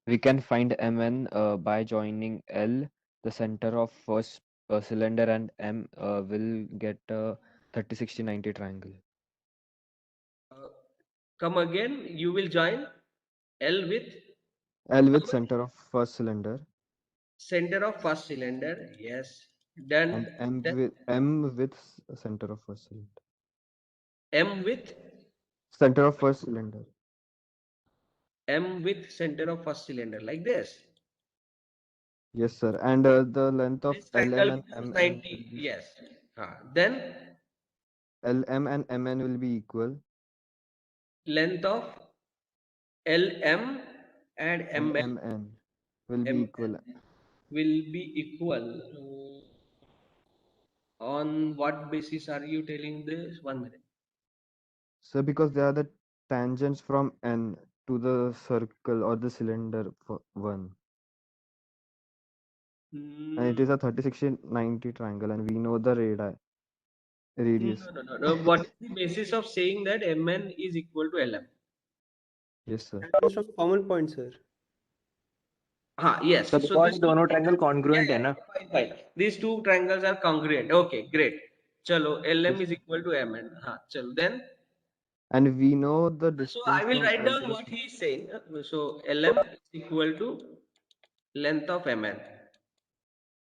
We can find MN by joining L, the center of first cylinder, and M will get a 30, 60, 90 triangle. Come again, you will join L with L with center of first cylinder, center of first cylinder, yes. Done. and Then M with center of first cylinder. M with Center of first cylinder. M with center of first cylinder, like this. Yes, sir. And the length of This LM triangle and becomes MN 90, will be yes. Then LM and MN will be equal, length of LM and and MN MN will be equal. will be equal. On what basis are you telling this? 1 minute. So because they are the tangents from N to the circle or the cylinder for one. And it Hmm. is a 30, 60, 90 triangle, and we know the radius. No. What is the basis of saying that Mn is equal to Lm? Yes, sir. That comes from common point, sir. Yes. So So because this two दोनों triangle triangles, congruent है ना? fine. These two triangles are congruent. Okay, great. Chalo, Lm Yes. is equal to Mn. Chalo. Then, And we know the so I distance will from write L to down the what he is saying. So Lm is equal to length of Mn.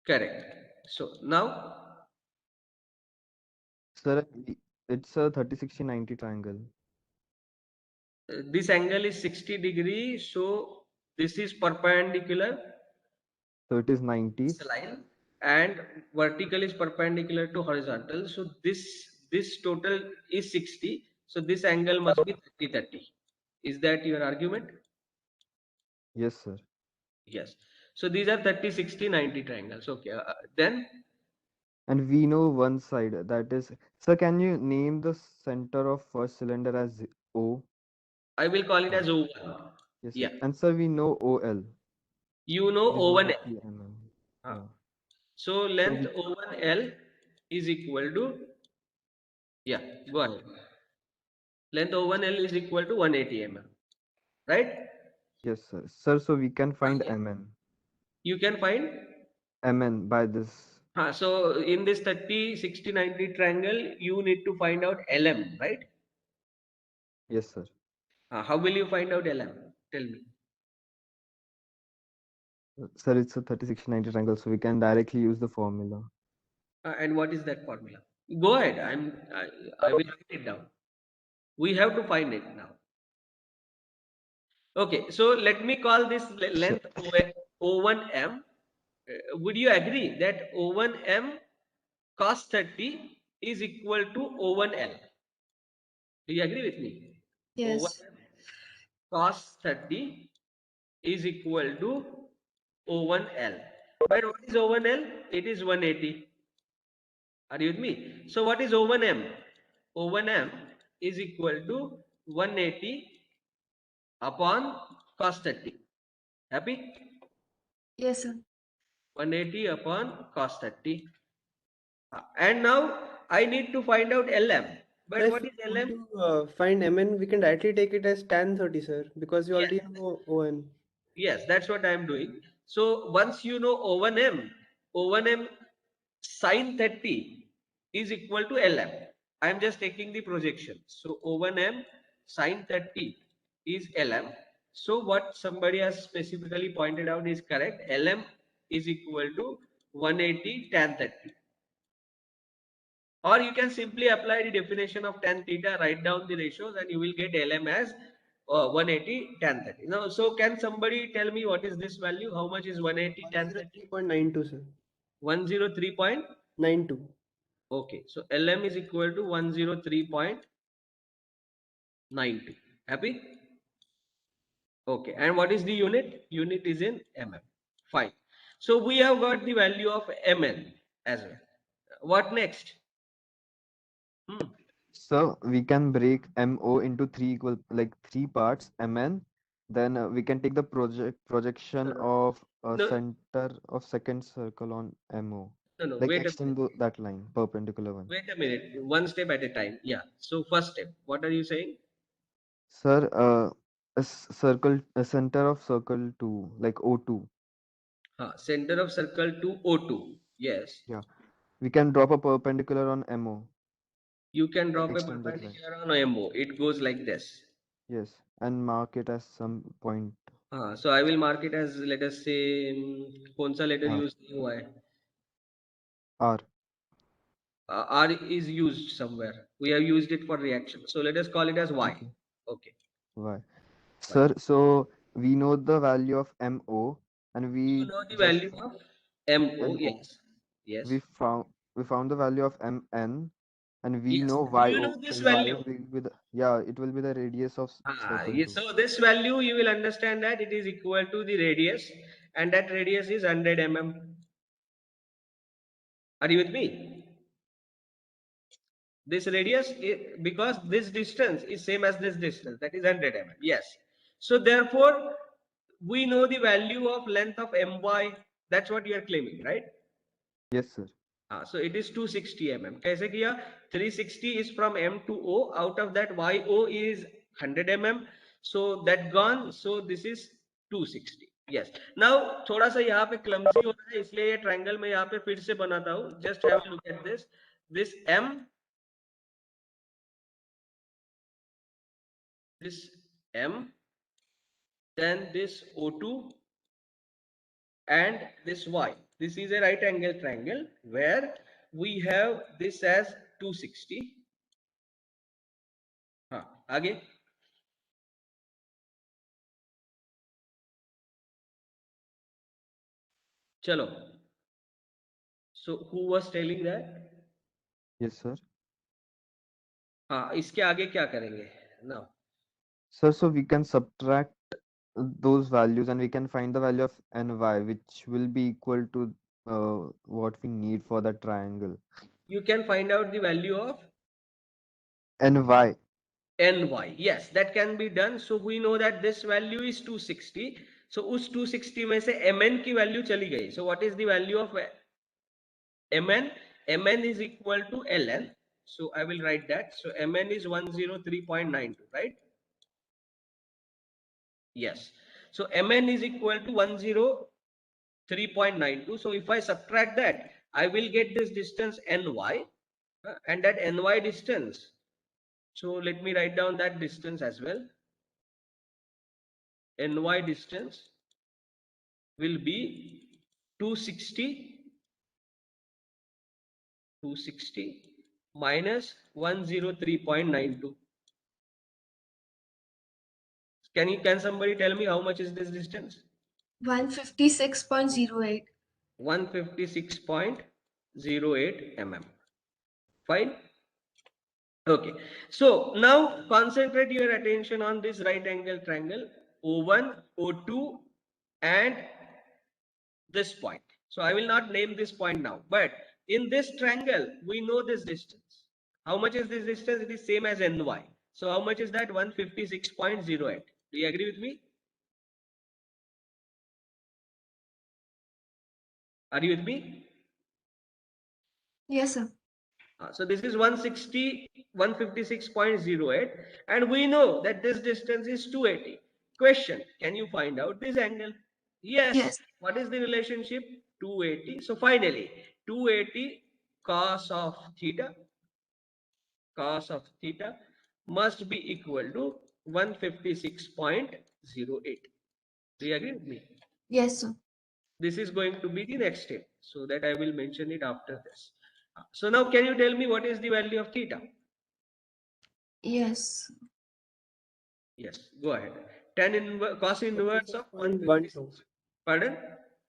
Correct. So now, sir, it's a 30, 60, 90 triangle. this angle is 60 degree. So this is perpendicular So it is 90. this line, and vertical is perpendicular to horizontal. So this total is 60. So this angle must be 30. Is that your argument? Yes, sir. Yes. So these are 30, 60, 90 triangles. Okay. Then And we know one side, that is, sir, can you name the center of first cylinder as O? I will call it Ah, as O1. yes, sir. Yeah. And sir, we know OL. You know It is O1L. 180 mm. Huh. Yeah. So So length we, O1L is equal to, yeah, go ahead. Length O1L is equal to 180 mm. Right? yes, sir. Sir, so we can find Yes. MN. You can find. MN by this. So in this 30, 60, 90 triangle, you need to find out LM, right? Yes, sir. How will you find out LM? Tell me. Sir, it's a 30, 60, 90 triangle, so we can directly use the formula. And what is that formula? Go ahead. I will write it down. We have to find it now. Okay, so let me call this Sure. length O1M. Would you agree that O1M cos 30 is equal to O1L? Do you agree with me? Yes. O1M cos 30 is equal to O1L. But what is O1L? It is 180. Are you with me? So what is O1M? O1M is equal to 180 upon cos 30. Happy? Yes, sir. 180 upon cos 30. And now I need to find out LM. Sir, But if what we is want LM? to find Mn, we can directly take it as tan 30, sir, because we Yes. already know On. Yes, that's what I am doing. So once you know O1M sine 30 is equal to LM. I am just taking the projection. So O1M sine 30 is LM. So what somebody has specifically pointed out is correct. LM is equal to 180 tan 30. Or you can simply apply the definition of tan theta, write down the ratios, and you will get LM as 180 tan 30. Now, so can somebody tell me what is this value? How much is 180 tan 30? 103.92, sir. 103 point. 92. Okay, so LM is equal to 103.92. Happy? Okay, and what is the unit? Unit is in mm. Fine. So we have got the value of mn as well. What next? So we can break MO into three parts, MN. Then we can take the projection of a No, center of second circle on MO. no, Like wait a minute. extend that line, perpendicular one. Wait a minute. One step at a time. Yeah. So first step, what are you saying? Sir, a center of circle 2, like O2. Center of circle to O2. Yes. Yeah. We can drop a perpendicular on MO, You can like drop a extend that line. perpendicular on MO. It goes like this. Yes. And mark it as some point So I will mark it as, let us say, कौन सा letter R. use नहीं हुआ है? R. R is used somewhere. We have used it for reaction. So let us call it as Y. Okay. Okay. Y. Y. Sir, so we know the value of MO and You we know the just value of MO. MO. Yes. Yes. We found the value of MN and we Yes. know Do you YO know this Y value? will be the, yeah, it will be the radius of circle Yes. 2. So this value you will understand that it is equal to the radius, and that radius is 100 mm. Are you with me? This radius, because this distance is same as this distance, that is 100 mm. Yes. So therefore, we know the value of length of my. That's what you are claiming, right? Yes, sir. So it is 260 mm. कैसे किया? 360 is from M to O. Out of that, YO is 100 mm. So that gone. So this is 260. Yes. Now थोड़ा सा यहाँ पे clumsy हो रहा है, इसलिए ये triangle मैं यहाँ पे फिर से बनाता हूँ. Just have a look at this. This M, this M, then this O2, and this Y. This is a right angle triangle where we have this as 260. हाँ, आगे. चलो. So who was telling that? Yes, sir. हाँ, इसके आगे क्या करेंगे? Now. Sir, so we can subtract those values and we can find the value of ny, which will be equal to what we need for the triangle. You can find out the value of Ny. ny. Yes, that can be done. So we know that this value is 260. So उस 260 में से mn की value चली गई. So what is the value of mn? Mn is equal to ln. So I will write that. So mn is 103.92, right? Yes. So mn is equal to 103.92. So if I subtract that, I will get this distance ny, and that ny distance. So let me write down that distance as well. Ny distance will be 260 minus 103.92. Can somebody tell me how much is this distance? 156.08. 156.08 mm. Fine. Okay. So now concentrate your attention on this right angle triangle O1, O2, and this point. So I will not name this point now, but in this triangle, we know this distance. How much is this distance? It is same as ny. So how much is that? 156.08. Do you agree with me? Are you with me? Yes, sir. So this is 156.08, and we know that this distance is 280. Question: can you find out this angle? Yes. Yes. What is the relationship? 280. So finally, 280 cos of theta must be equal to 156.08. Do you agree with me? Yes, sir. This is going to be the next step, so that I will mention it after this. So now can you tell me what is the value of theta? Yes. Yes, go ahead. Tan inverse, cos inverse of 56.12. Pardon?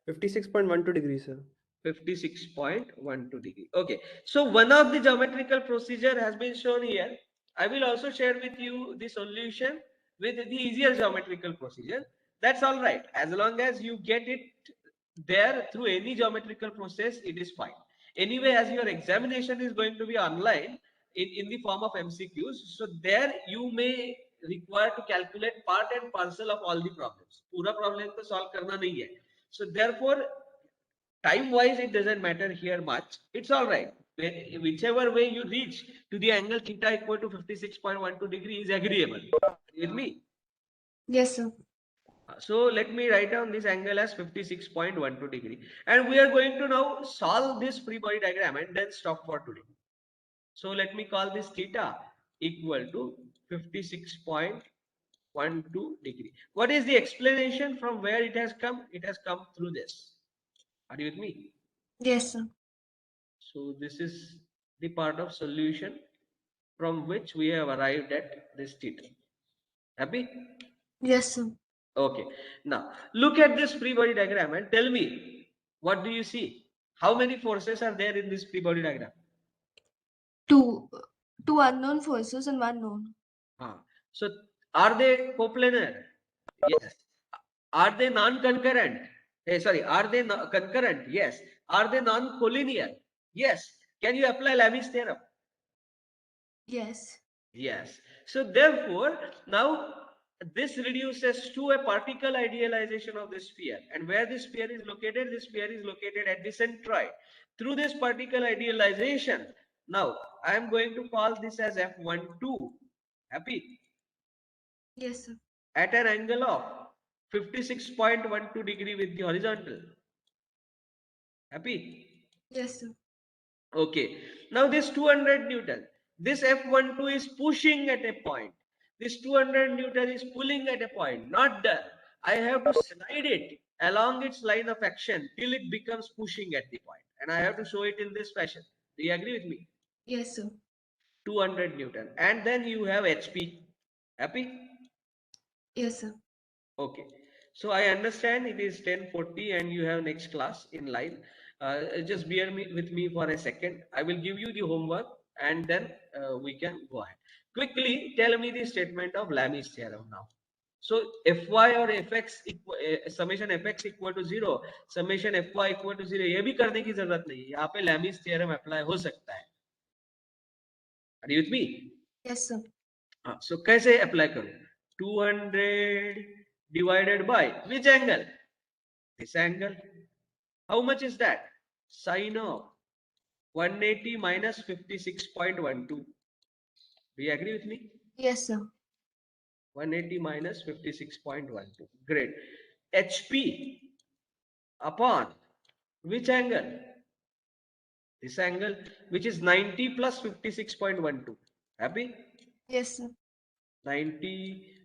56.12 degrees, sir. 56.12 degree. Okay. So one of the geometrical procedure has been shown here. I will also share with you the solution with the easier geometrical procedure. That's all right. As long as you get it there through any geometrical process, it is fine. Anyway, as your examination is going to be online in the form of MCQs, so there you may require to calculate part and parcel of all the problems. Pura problem to solve karna nahi hai. So therefore, time wise it doesn't matter here much. It's all right. Whichever way you reach to the angle theta equal to 56.12 degree is agreeable. With me? Yes, sir. So let me write down this angle as 56.12 degree, and we are going to now solve this free body diagram and then stop for today. So let me call this theta equal to 56.12 degree. What is the explanation from where it has come? It has come through this. Are you with me? Yes, sir. So this is the part of solution from which we have arrived at this theta. Happy? Yes, sir. Okay. Now look at this free body diagram and tell me, what do you see? How many forces are there in this free body diagram? Two unknown forces and one known. So are they coplanar? Yes. Are they non-concurrent? Are they concurrent? Yes. Are they non-collinear? Yes. Can you apply Lami's theorem? Yes. Yes. So therefore, now this reduces to a particle idealization of the sphere. And where this sphere is located? This sphere is located at the centroid. Through this particle idealization, now I am going to call this as F12. Happy? Yes, sir. At an angle of 56.12 degree with the horizontal. Happy? Yes, sir. Okay. Now this 200 Newton, this F12 is pushing at a point. This 200 Newton is pulling at a point. Not done. I have to slide it along its line of action till it becomes pushing at the point. And I have to show it in this fashion. Do you agree with me? Yes, sir. 200 Newton. And then you have HP. Happy? Yes, sir. Okay. So I understand it is 10:40 and you have next class in line. Just bear with me for a second. I will give you the homework and then we can go ahead. Quickly tell me the statement of Lami's theorem now. So Fy और Fx summation Fx equal to 0, summation Fy equal to 0 ये भी करने की जरूरत नहीं है. यहाँ पे Lami's theorem apply हो सकता है. Are you with me? Yes, sir. So कैसे apply करूँ? 200 divided by which angle? This angle. How much is that? Sine of 180 minus 56.12. Do you agree with me? Yes, sir. 180 minus 56.12. Great. HP upon which angle? This angle, which is 90 plus 56.12. Happy? Yes, sir. 90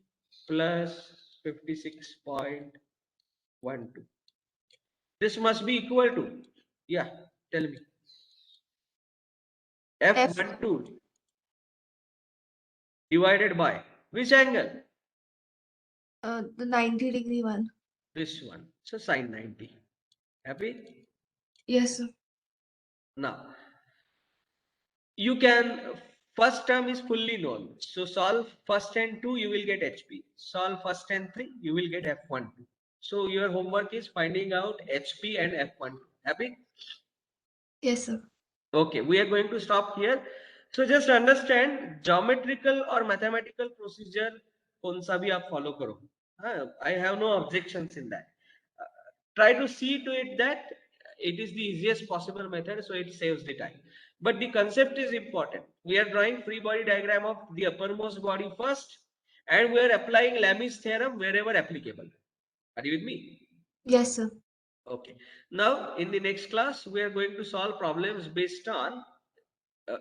plus 56.12. This must be equal to, yeah, tell me. F12 divided by which angle? The 90-degree one. This one. So sine 90. Happy? Yes, sir. Now, you can, first term is fully known. So solve first and 2, you will get HP. Solve first and 3, you will get F12. So your homework is finding out HP and F12. Happy? Yes, sir. Okay, we are going to stop here. So just understand geometrical or mathematical procedure कौन सा भी आप follow करो. I have no objections in that. Try to see to it that it is the easiest possible method, so it saves the time. But the concept is important. We are drawing free body diagram of the uppermost body first, and we are applying Lami's theorem wherever applicable. Are you with me? Yes, sir. Okay. Now, in the next class, we are going to solve problems based on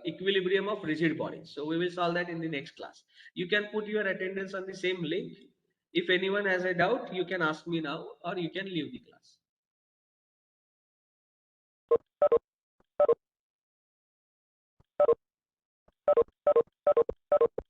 equilibrium of rigid bodies. So we will solve that in the next class. You can put your attendance on the same link. If anyone has a doubt, you can ask me now or you can leave the class.